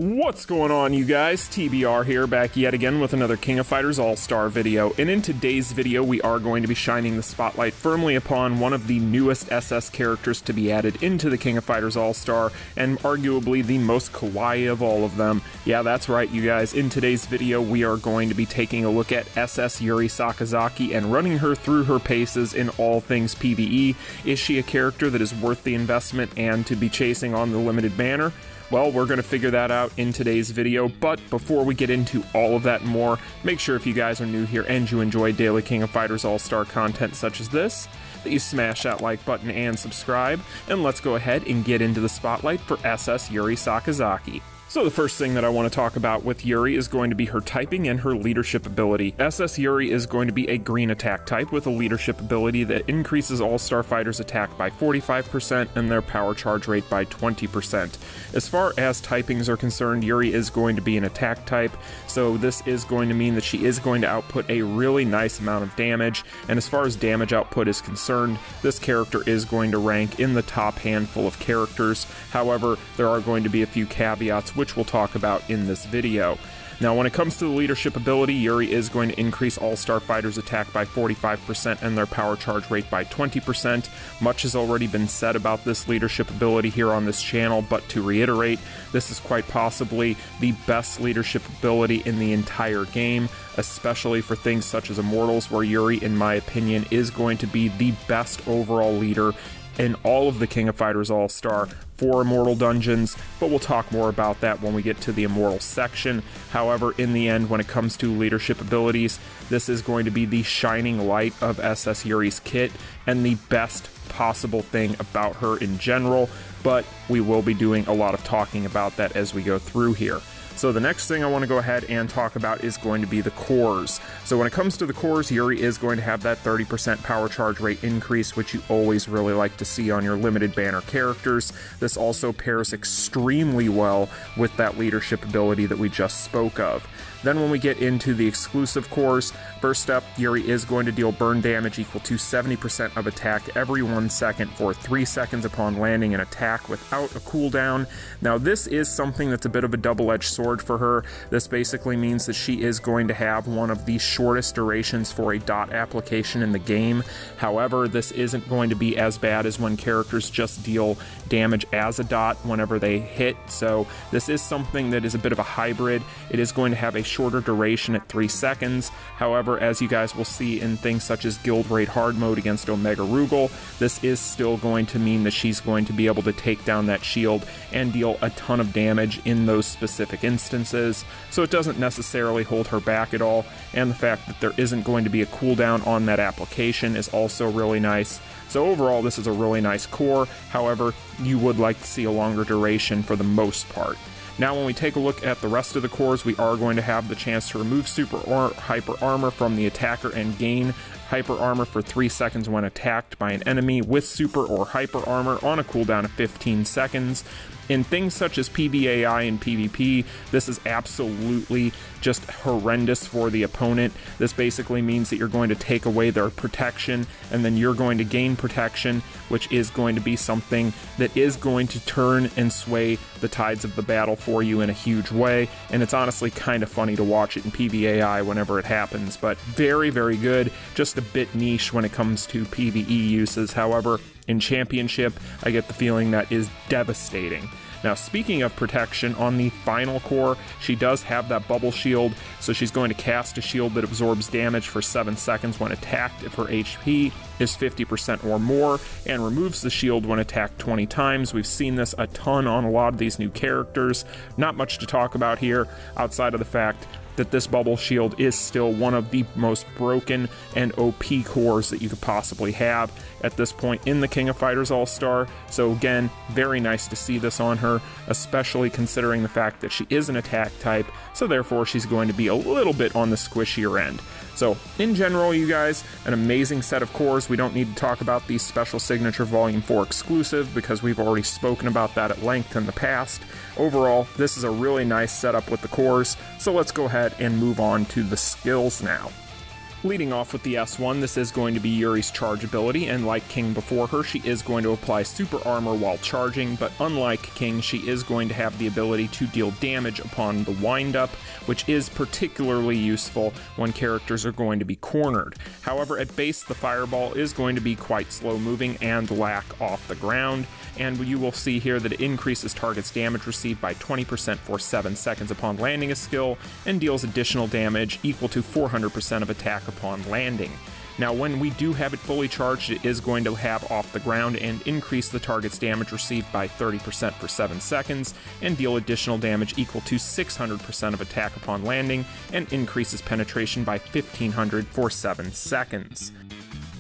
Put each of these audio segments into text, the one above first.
What's going on, you guys? TBR here, back yet again with another King of Fighters All-Star video, and in today's video we are going to be shining the spotlight firmly upon one of the newest SS characters to be added into the King of Fighters All-Star, and arguably the most kawaii of all of them. Yeah, that's right, you guys. In today's video we are going to be taking a look at SS Yuri Sakazaki and running her through her paces in all things PVE. Is she a character that is worth the investment and to be chasing on the limited banner? Well, we're going to figure that out in today's video, but before we get into all of that and more, make sure if you guys are new here and you enjoy daily King of Fighters All-Star content such as this, that you smash that like button and subscribe, and let's go ahead and get into the spotlight for SS Yuri Sakazaki. So the first thing that I want to talk about with Yuri is going to be her typing and her leadership ability. SS Yuri is going to be a green attack type with a leadership ability that increases all-star fighters' attack by 45% and their power charge rate by 20%. As far as typings are concerned, Yuri is going to be an attack type, so this is going to mean that she is going to output a really nice amount of damage, and as far as damage output is concerned, this character is going to rank in the top handful of characters. However, there are going to be a few caveats which we'll talk about in this video. Now, when it comes to the leadership ability, Yuri is going to increase all-star fighters' attack by 45% and their power charge rate by 20%. Much has already been said about this leadership ability here on this channel, but to reiterate, this is quite possibly the best leadership ability in the entire game, especially for things such as Immortals, where Yuri, in my opinion, is going to be the best overall leader in all of the King of Fighters All-Star for Immortal Dungeons, but we'll talk more about that when we get to the Immortal section. However, in the end, when it comes to leadership abilities, this is going to be the shining light of SS Yuri's kit and the best possible thing about her in general, but we will be doing a lot of talking about that as we go through here. So the next thing I want to go ahead and talk about is going to be the cores. So when it comes to the cores, Yuri is going to have that 30% power charge rate increase, which you always really like to see on your limited banner characters. This also pairs extremely well with that leadership ability that we just spoke of. Then when we get into the exclusive cores, first up, Yuri is going to deal burn damage equal to 70% of attack every 1 second for 3 seconds upon landing an attack without a cooldown. Now this is something that's a bit of a double-edged sword for her. This basically means that she is going to have one of the shortest durations for a dot application in the game. However, this isn't going to be as bad as when characters just deal damage as a dot whenever they hit, so this is something that is a bit of a hybrid. It is going to have a shorter duration at 3 seconds. However, as you guys will see in things such as Guild Raid Hard Mode against Omega Rugal, this is still going to mean that she's going to be able to take down that shield and deal a ton of damage in those specific instances, so it doesn't necessarily hold her back at all, and the fact that there isn't going to be a cooldown on that application is also really nice. So overall, this is a really nice core. However, you would like to see a longer duration for the most part. Now, when we take a look at the rest of the cores, we are going to have the chance to remove super or hyper armor from the attacker and gain hyper armor for 3 seconds when attacked by an enemy with super or hyper armor on a cooldown of 15 seconds. In things such as PVAI and PvP, this is absolutely just horrendous for the opponent. This basically means that you're going to take away their protection, and then you're going to gain protection, which is going to be something that is going to turn and sway the tides of the battle for you in a huge way, and it's honestly kind of funny to watch it in PVAI whenever it happens, but very, very good. Just a bit niche when it comes to PvE uses. However, in Championship, I get the feeling that is devastating. Now, speaking of protection, on the final core, she does have that bubble shield, so she's going to cast a shield that absorbs damage for 7 seconds when attacked if her HP is 50% or more, and removes the shield when attacked 20 times. We've seen this a ton on a lot of these new characters. Not much to talk about here, outside of the fact that this bubble shield is still one of the most broken and OP cores that you could possibly have at this point in the King of Fighters All-Star. So again, very nice to see this on her, especially considering the fact that she is an attack type, so therefore she's going to be a little bit on the squishier end. So in general, you guys, an amazing set of cores. We don't need to talk about the Special Signature Volume 4 exclusive because we've already spoken about that at length in the past. Overall, this is a really nice setup with the cores, so let's go ahead and move on to the skills now. Leading off with the S1, this is going to be Yuri's charge ability, and like King before her, she is going to apply super armor while charging, but unlike King, she is going to have the ability to deal damage upon the wind-up, which is particularly useful when characters are going to be cornered. However, at base, the fireball is going to be quite slow-moving and lack off the ground, and you will see here that it increases target's damage received by 20% for 7 seconds upon landing a skill, and deals additional damage equal to 400% of attack upon landing. Now, when we do have it fully charged, it is going to have off the ground and increase the target's damage received by 30% for 7 seconds, and deal additional damage equal to 600% of attack upon landing, and increases penetration by 1500 for 7 seconds.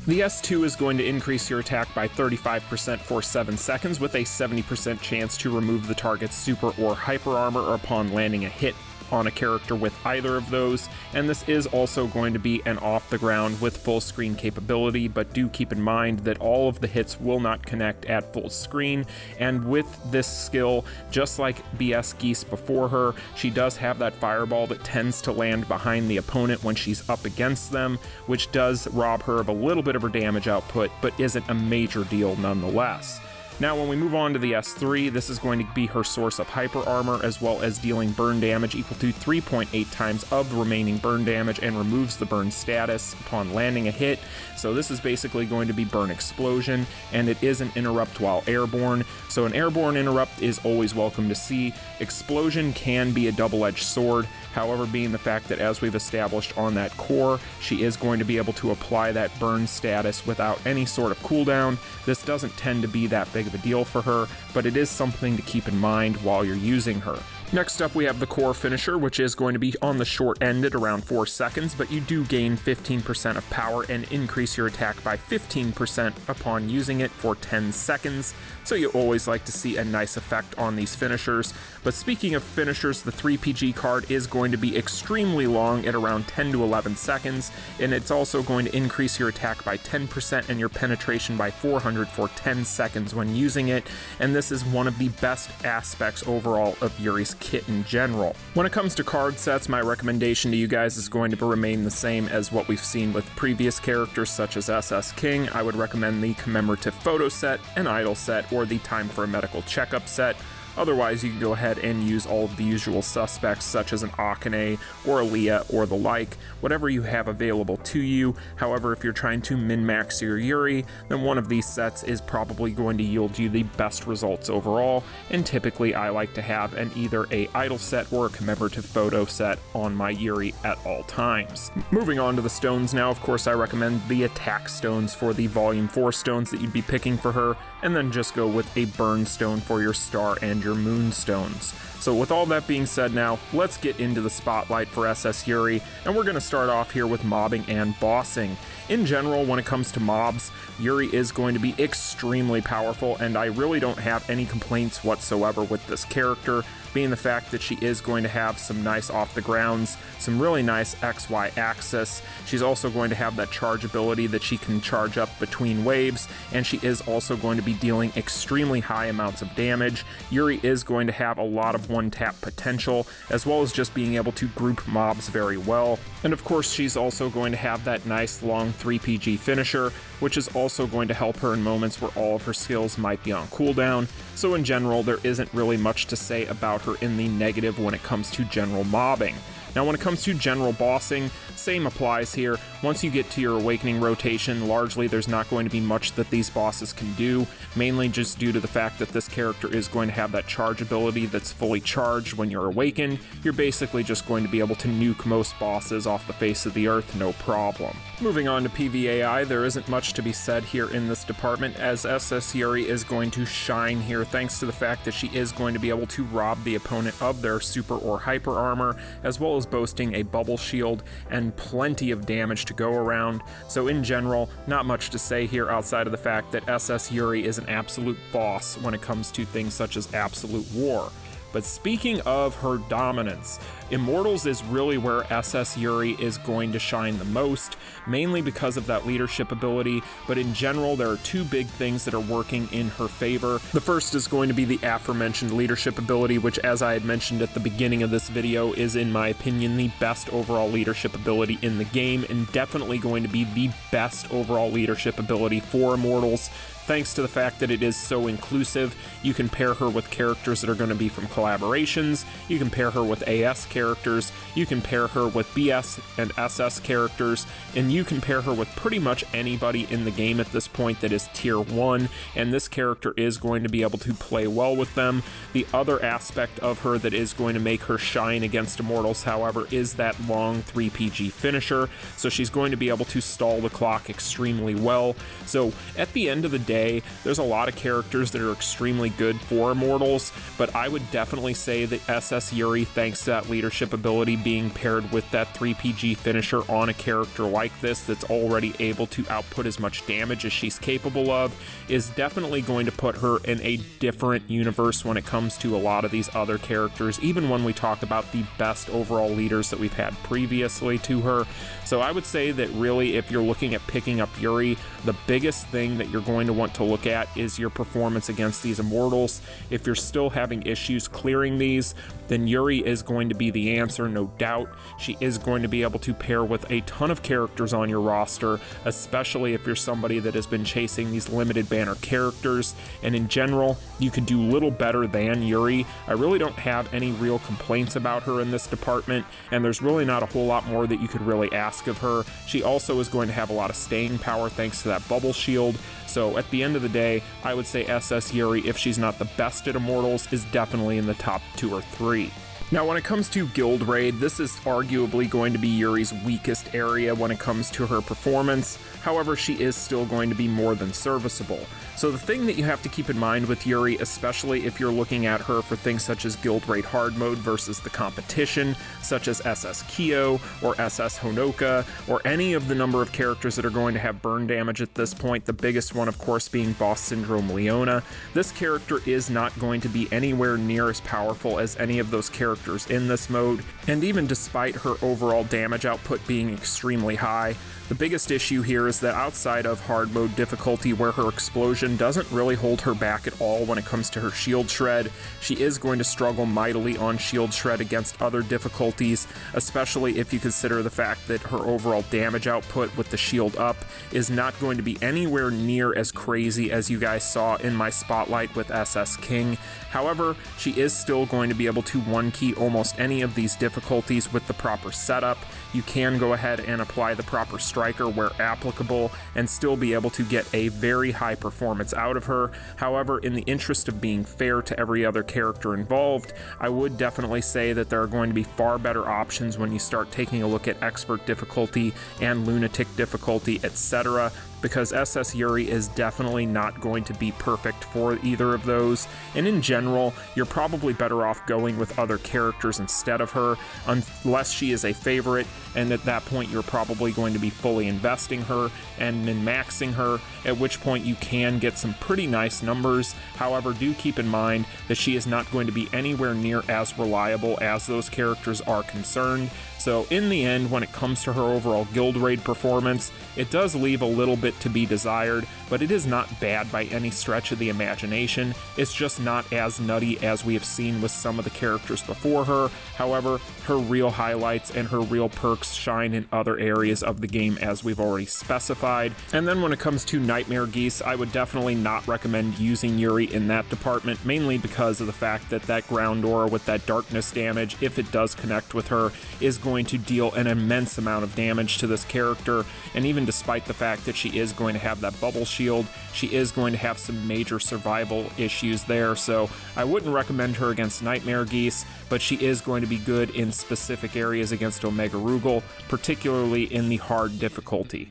The S2 is going to increase your attack by 35% for 7 seconds, with a 70% chance to remove the target's super or hyper armor upon landing a hit on a character with either of those, and this is also going to be an off the ground with full screen capability, but do keep in mind that all of the hits will not connect at full screen, and with this skill, just like BS Geese before her, she does have that fireball that tends to land behind the opponent when she's up against them, which does rob her of a little bit of her damage output, but isn't a major deal nonetheless. Now, when we move on to the S3, this is going to be her source of hyper armor, as well as dealing burn damage equal to 3.8 times of the remaining burn damage, and removes the burn status upon landing a hit. So this is basically going to be burn explosion, and it is an interrupt while airborne. So an airborne interrupt is always welcome to see. Explosion can be a double-edged sword. However, being the fact that, as we've established on that core, she is going to be able to apply that burn status without any sort of cooldown, this doesn't tend to be that big of a deal for her, but it is something to keep in mind while you're using her. Next up, we have the core finisher, which is going to be on the short end at around 4 seconds, but you do gain 15% of power and increase your attack by 15% upon using it for 10 seconds, so you always like to see a nice effect on these finishers. But speaking of finishers, the 3PG card is going to be extremely long at around 10 to 11 seconds, and it's also going to increase your attack by 10% and your penetration by 400 for 10 seconds when using it, and this is one of the best aspects overall of Yuri's kit in general. When it comes to card sets, my recommendation to you guys is going to remain the same as what we've seen with previous characters such as SS King. I would recommend the commemorative photo set, an idol set, or the time for a medical checkup set. Otherwise, you can go ahead and use all of the usual suspects such as an Akane or a Leah or the like, whatever you have available to you. However, if you're trying to min-max your Yuri, then one of these sets is probably going to yield you the best results overall, and typically I like to have either a idol set or a commemorative photo set on my Yuri at all times. Moving on to the stones now, of course I recommend the attack stones for the Volume 4 stones that you'd be picking for her, and then just go with a burn stone for your star and your moon stones. So with all that being said now, let's get into the spotlight for SS Yuri, and we're going to start off here with mobbing and bossing. In general, when it comes to mobs, Yuri is going to be extremely powerful, and I really don't have any complaints whatsoever with this character, being the fact that she is going to have some nice off the grounds, some really nice XY axis. She's also going to have that charge ability that she can charge up between waves, and she is also going to be dealing extremely high amounts of damage. Yuri is going to have a lot of one-tap potential, as well as just being able to group mobs very well. And of course, she's also going to have that nice long 3PG finisher, which is also going to help her in moments where all of her skills might be on cooldown. So in general, there isn't really much to say about her in the negative when it comes to general mobbing. Now, when it comes to general bossing, same applies here. Once you get to your awakening rotation, largely there's not going to be much that these bosses can do, mainly just due to the fact that this character is going to have that charge ability that's fully charged when you're awakened. You're basically just going to be able to nuke most bosses off the face of the earth, no problem. Moving on to PVAI, there isn't much to be said here in this department, as SS Yuri is going to shine here thanks to the fact that she is going to be able to rob the opponent of their super or hyper armor, as well as boasting a bubble shield and plenty of damage to go around. So in general, not much to say here outside of the fact that SS Yuri is an absolute boss when it comes to things such as absolute war. But speaking of her dominance, Immortals is really where SS Yuri is going to shine the most, mainly because of that leadership ability, but in general there are two big things that are working in her favor. The first is going to be the aforementioned leadership ability, which, as I had mentioned at the beginning of this video, is in my opinion the best overall leadership ability in the game, and definitely going to be the best overall leadership ability for Immortals. Thanks to the fact that it is so inclusive, you can pair her with characters that are going to be from collaborations, you can pair her with AS characters, you can pair her with BS and SS characters, and you can pair her with pretty much anybody in the game at this point that is tier 1, and this character is going to be able to play well with them. The other aspect of her that is going to make her shine against Immortals, however, is that long 3PG finisher, so she's going to be able to stall the clock extremely well. So at the end of the day, there's a lot of characters that are extremely good for Immortals, but I would definitely say that SS Yuri, thanks to that leadership ability being paired with that 3PG finisher on a character like this that's already able to output as much damage as she's capable of, is definitely going to put her in a different universe when it comes to a lot of these other characters, even when we talk about the best overall leaders that we've had previously to her. So I would say that really, if you're looking at picking up Yuri, the biggest thing that you're going to want to look at is your performance against these Immortals. If you're still having issues clearing these, then Yuri is going to be the answer, no doubt. She is going to be able to pair with a ton of characters on your roster, especially if you're somebody that has been chasing these limited banner characters, and in general, you could do little better than Yuri. I really don't have any real complaints about her in this department, and there's really not a whole lot more that you could really ask of her. She also is going to have a lot of staying power thanks to that bubble shield, so at the end of the day, I would say SS Yuri, if she's not the best at Immortals, is definitely in the top 2 or 3. Now, when it comes to Guild Raid, this is arguably going to be Yuri's weakest area when it comes to her performance. However, she is still going to be more than serviceable. So the thing that you have to keep in mind with Yuri, especially if you're looking at her for things such as Guild Raid Hard Mode versus the competition, such as SS Kyo or SS Honoka, or any of the number of characters that are going to have burn damage at this point, the biggest one of course being Boss Syndrome Leona, this character is not going to be anywhere near as powerful as any of those characters in this mode, and even despite her overall damage output being extremely high, the biggest issue here is that outside of hard mode difficulty, where her explosion doesn't really hold her back at all when it comes to her shield shred, she is going to struggle mightily on shield shred against other difficulties, especially if you consider the fact that her overall damage output with the shield up is not going to be anywhere near as crazy as you guys saw in my spotlight with SS King. However, she is still going to be able to one-key almost any of these difficulties with the proper setup. You can go ahead and apply the proper striker where applicable and still be able to get a very high performance out of her. However, in the interest of being fair to every other character involved, I would definitely say that there are going to be far better options when you start taking a look at expert difficulty and lunatic difficulty, etc., because SS Yuri is definitely not going to be perfect for either of those, and in general, you're probably better off going with other characters instead of her, unless she is a favorite, and at that point you're probably going to be fully investing her and min-maxing her, at which point you can get some pretty nice numbers. However, do keep in mind that she is not going to be anywhere near as reliable as those characters are concerned. So in the end, when it comes to her overall Guild Raid performance, it does leave a little bit to be desired, but it is not bad by any stretch of the imagination. It's just not as nutty as we have seen with some of the characters before her. However, her real highlights and her real perks shine in other areas of the game, as we've already specified. And then when it comes to Nightmare Geese, I would definitely not recommend using Yuri in that department, mainly because of the fact that that ground aura with that darkness damage, if it does connect with her, is going to deal an immense amount of damage to this character, and even despite the fact that she is going to have that bubble shield, she is going to have some major survival issues there, so I wouldn't recommend her against Nightmare Geese, but she is going to be good in specific areas against Omega Rugal, particularly in the hard difficulty.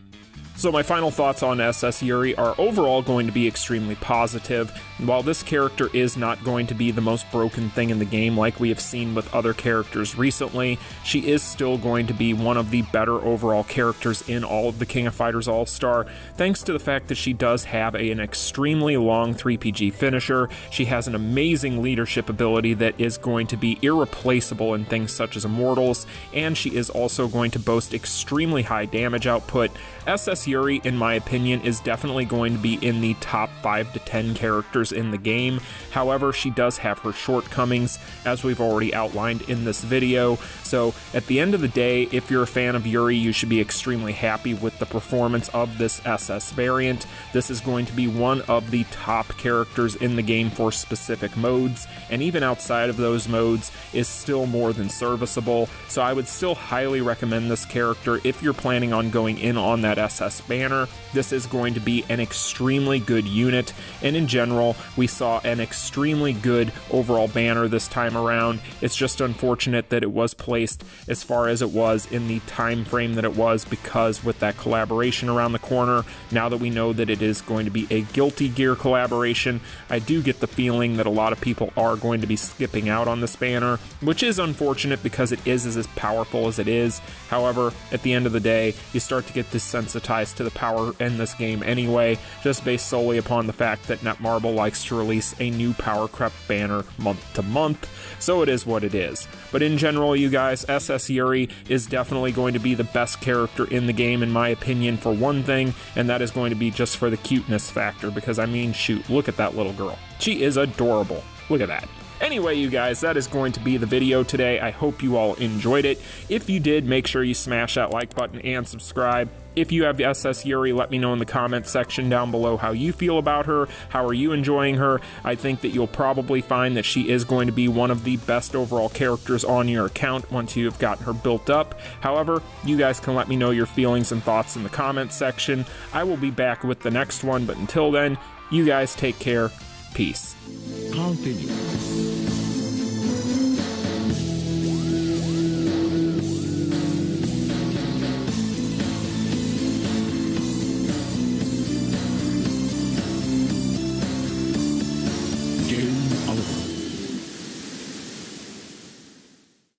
So my final thoughts on SS Yuri are overall going to be extremely positive. While this character is not going to be the most broken thing in the game like we have seen with other characters recently, she is still going to be one of the better overall characters in all of the King of Fighters All-Star, thanks to the fact that she does have an extremely long 3PG finisher. She has an amazing leadership ability that is going to be irreplaceable in things such as Immortals, and she is also going to boast extremely high damage output. SS Yuri, in my opinion, is definitely going to be in the top 5 to 10 characters in the game. However, she does have her shortcomings, as we've already outlined in this video. So at the end of the day, if you're a fan of Yuri, you should be extremely happy with the performance of this SS variant. This is going to be one of the top characters in the game for specific modes, and even outside of those modes is still more than serviceable. So I would still highly recommend this character if you're planning on going in on that SS banner. This is going to be an extremely good unit, and in general, we saw an extremely good overall banner this time around. It's just unfortunate that it was placed as far as it was in the time frame that it was, because with that collaboration around the corner, now that we know that it is going to be a Guilty Gear collaboration, I do get the feeling that a lot of people are going to be skipping out on this banner, which is unfortunate because it is as powerful as it is. However, at the end of the day, you start to get desensitized to the power in this game anyway, just based solely upon the fact that Netmarble likes to release a new power creep banner month to month, so it is what it is. But in general, you guys, SS Yuri is definitely going to be the best character in the game, in my opinion, for one thing, and that is going to be just for the cuteness factor, because I mean, shoot, look at that little girl. She is adorable. Look at that. Anyway, you guys, that is going to be the video today. I hope you all enjoyed it. If you did, make sure you smash that like button and subscribe. If you have SS Yuri, let me know in the comments section down below how you feel about her. How are you enjoying her? I think that you'll probably find that she is going to be one of the best overall characters on your account once you have gotten her built up. However, you guys can let me know your feelings and thoughts in the comments section. I will be back with the next one, but until then, you guys take care. Peace. Continue.